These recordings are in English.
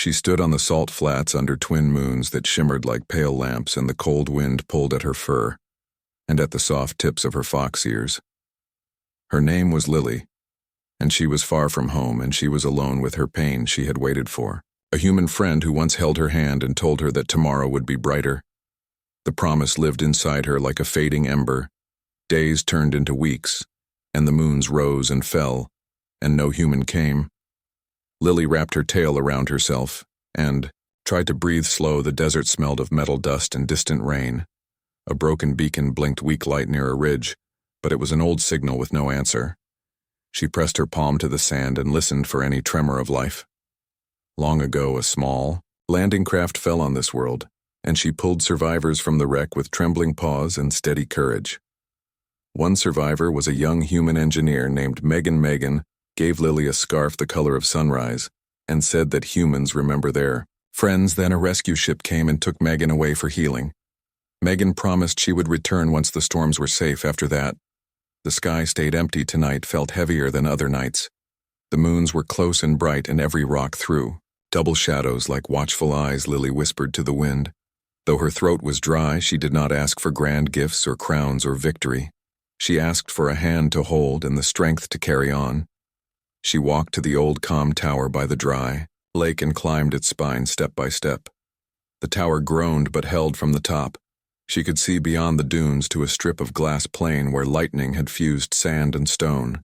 She stood on the salt flats under twin moons that shimmered like pale lamps, and the cold wind pulled at her fur and at the soft tips of her fox ears. Her name was Lily, and she was far from home, and she was alone with her pain she had waited for. A human friend who once held her hand and told her that tomorrow would be brighter. The promise lived inside her like a fading ember. Days turned into weeks, and the moons rose and fell, and no human came. Lily wrapped her tail around herself and tried to breathe slow. The desert smelled of metal dust and distant rain. A broken beacon blinked weak light near a ridge, but it was an old signal with no answer. She pressed her palm to the sand and listened for any tremor of life. Long ago, a small landing craft fell on this world, and she pulled survivors from the wreck with trembling paws and steady courage. One survivor was a young human engineer named Megan. Megan gave Lily a scarf the color of sunrise and said that humans remember their friends. Then a rescue ship came and took Megan away for healing. Megan promised she would return once the storms were safe. After that, the sky stayed empty. Tonight felt heavier than other nights. The moons were close and bright, and every rock threw double shadows like watchful eyes. Lily whispered to the wind. Though her throat was dry, she did not ask for grand gifts or crowns or victory. She asked for a hand to hold and the strength to carry on. She walked to the old calm tower by the dry lake and climbed its spine step by step. The tower groaned but held from the top. She could see beyond the dunes to a strip of glass plain where lightning had fused sand and stone.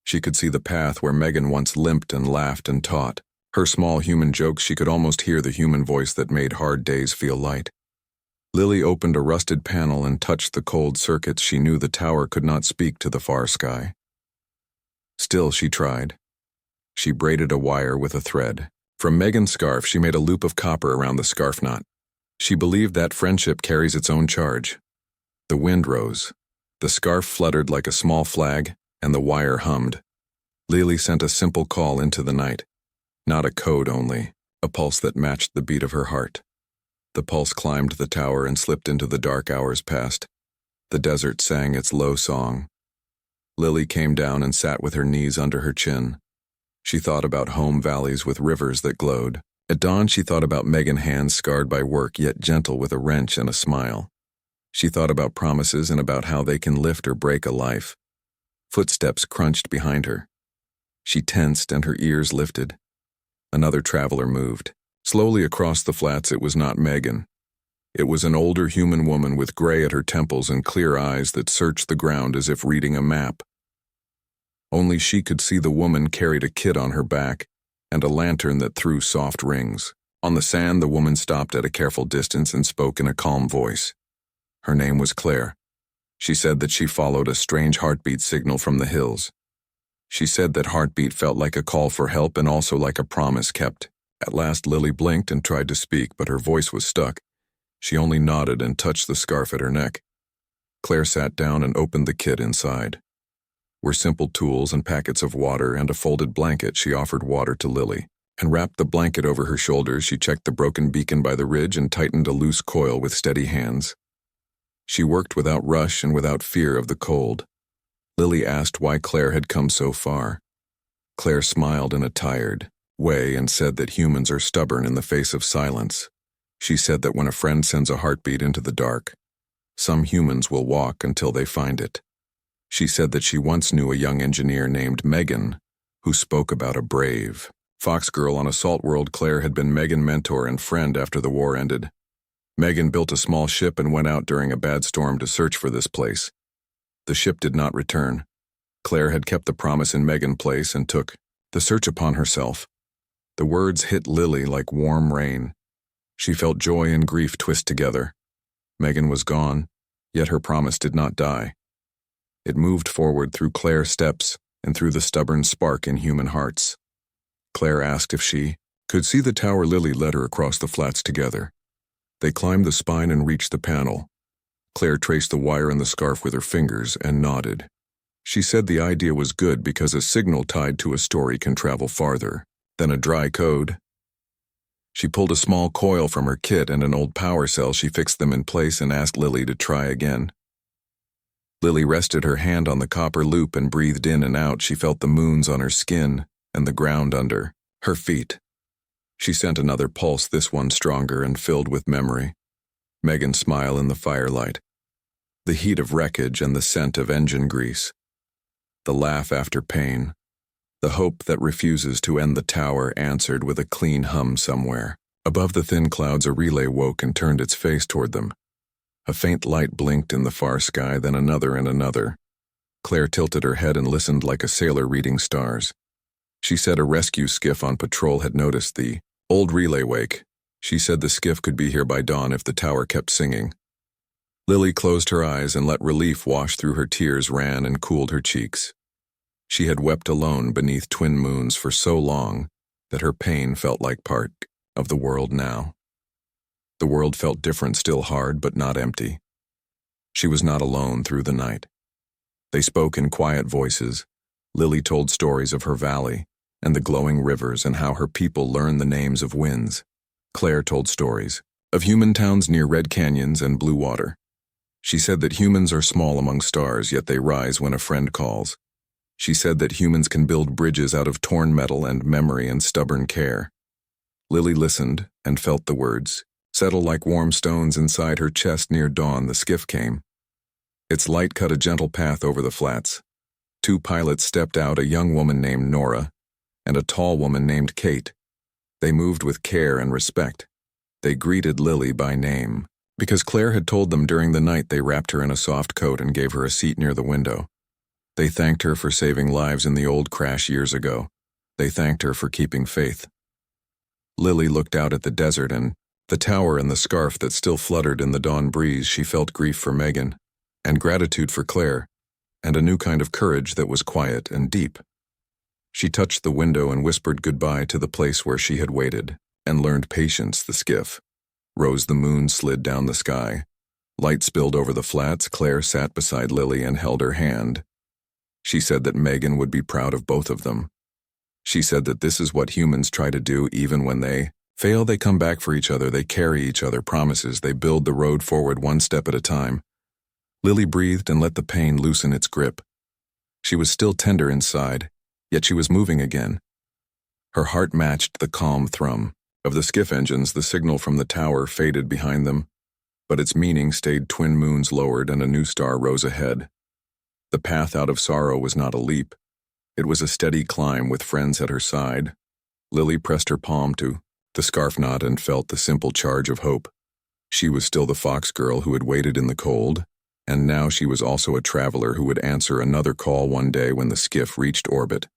She could see the path where Megan once limped and laughed and taught. Her small human jokes, she could almost hear the human voice that made hard days feel light. Lily opened a rusted panel and touched the cold circuits. She knew the tower could not speak to the far sky. Still, she tried. She braided a wire with a thread. From Megan's scarf, she made a loop of copper around the scarf knot. She believed that friendship carries its own charge. The wind rose. The scarf fluttered like a small flag, and the wire hummed. Lily sent a simple call into the night. Not a code only, a pulse that matched the beat of her heart. The pulse climbed the tower and slipped into the dark hours past. The desert sang its low song. Lily came down and sat with her knees under her chin. She thought about home valleys with rivers that glowed. At dawn, she thought about Megan, hands scarred by work, yet gentle with a wrench and a smile. She thought about promises and about how they can lift or break a life. Footsteps crunched behind her. She tensed and her ears lifted. Another traveler moved. Slowly across the flats. It was not Megan. It was an older human woman with gray at her temples and clear eyes that searched the ground as if reading a map. Only she could see the woman carried a kit on her back and a lantern that threw soft rings. On the sand, the woman stopped at a careful distance and spoke in a calm voice. Her name was Claire. She said that she followed a strange heartbeat signal from the hills. She said that heartbeat felt like a call for help and also like a promise kept. At last, Lily blinked and tried to speak, but her voice was stuck. She only nodded and touched the scarf at her neck. Claire sat down and opened the kit inside. Were simple tools and packets of water and a folded blanket. She offered water to Lily and wrapped the blanket over her shoulders. She checked the broken beacon by the ridge and tightened a loose coil with steady hands. She worked without rush and without fear of the cold. Lily asked why Claire had come so far. Claire smiled in a tired way and said that humans are stubborn in the face of silence. She said that when a friend sends a heartbeat into the dark, some humans will walk until they find it. She said that she once knew a young engineer named Megan who spoke about a brave fox girl on a salt world. Claire had been Megan's mentor and friend after the war ended. Megan built a small ship and went out during a bad storm to search for this place. The ship did not return. Claire had kept the promise in Megan's place and took the search upon herself. The words hit Lily like warm rain. She felt joy and grief twist together. Megan was gone, yet her promise did not die. It moved forward through Claire's steps and through the stubborn spark in human hearts. Claire asked if she could see the tower. Lily led her across the flats together. They climbed the spine and reached the panel. Claire traced the wire in the scarf with her fingers and nodded. She said the idea was good because a signal tied to a story can travel farther than a dry code. She pulled a small coil from her kit and an old power cell. She fixed them in place and asked Lily to try again. Lily rested her hand on the copper loop and breathed in and out. She felt the moons on her skin and the ground under her feet. She sent another pulse, this one stronger and filled with memory. Megan's smile in the firelight. The heat of wreckage and the scent of engine grease. The laugh after pain. The hope that refuses to end the tower answered with a clean hum somewhere. Above the thin clouds, a relay woke and turned its face toward them. A faint light blinked in the far sky, then another and another. Claire tilted her head and listened like a sailor reading stars. She said a rescue skiff on patrol had noticed the old relay wake. She said the skiff could be here by dawn if the tower kept singing. Lily closed her eyes and let relief wash through her. Tears ran and cooled her cheeks. She had wept alone beneath twin moons for so long that her pain felt like part of the world now. The world felt different, still hard, but not empty. She was not alone through the night. They spoke in quiet voices. Lily told stories of her valley and the glowing rivers and how her people learned the names of winds. Claire told stories of human towns near red canyons and blue water. She said that humans are small among stars, yet they rise when a friend calls. She said that humans can build bridges out of torn metal and memory and stubborn care. Lily listened and felt the words settle like warm stones inside her chest. Near dawn, the skiff came. Its light cut a gentle path over the flats. 2 pilots stepped out, a young woman named Nora and a tall woman named Kate. They moved with care and respect. They greeted Lily by name. Because Claire had told them during the night, they wrapped her in a soft coat and gave her a seat near the window. They thanked her for saving lives in the old crash years ago. They thanked her for keeping faith. Lily looked out at the desert and the tower and the scarf that still fluttered in the dawn breeze. She felt grief for Megan, and gratitude for Claire, and a new kind of courage that was quiet and deep. She touched the window and whispered goodbye to the place where she had waited, and learned patience. The skiff rose, the moon slid down the sky. Light spilled over the flats. Claire sat beside Lily and held her hand. She said that Megan would be proud of both of them. She said that this is what humans try to do. Even when they fail, they come back for each other. They carry each other promises. They build the road forward one step at a time. Lily breathed and let the pain loosen its grip. She was still tender inside, yet she was moving again. Her heart matched the calm thrum of the skiff engines. The signal from the tower faded behind them, but its meaning stayed. Twin moons lowered and a new star rose ahead. The path out of sorrow was not a leap. It was a steady climb with friends at her side. Lily pressed her palm to the scarf knot and felt the simple charge of hope. She was still the fox girl who had waited in the cold, and now she was also a traveler who would answer another call one day when the skiff reached orbit.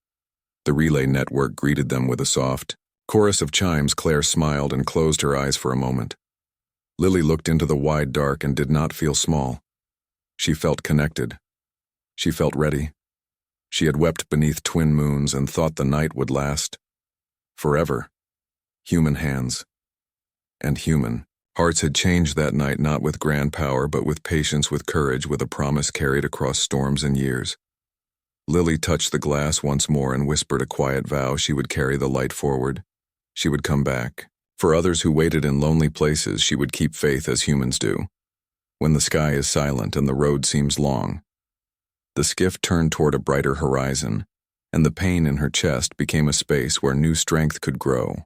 The relay network greeted them with a soft chorus of chimes. Claire smiled and closed her eyes for a moment. Lily looked into the wide dark and did not feel small. She felt connected. She felt ready. She had wept beneath twin moons and thought the night would last forever. Human hands and human hearts had changed that night, not with grand power, but with patience, with courage, with a promise carried across storms and years. Lily touched the glass once more and whispered a quiet vow. She would carry the light forward. She would come back. For others who waited in lonely places, she would keep faith as humans do. When the sky is silent and the road seems long. The skiff turned toward a brighter horizon, and the pain in her chest became a space where new strength could grow.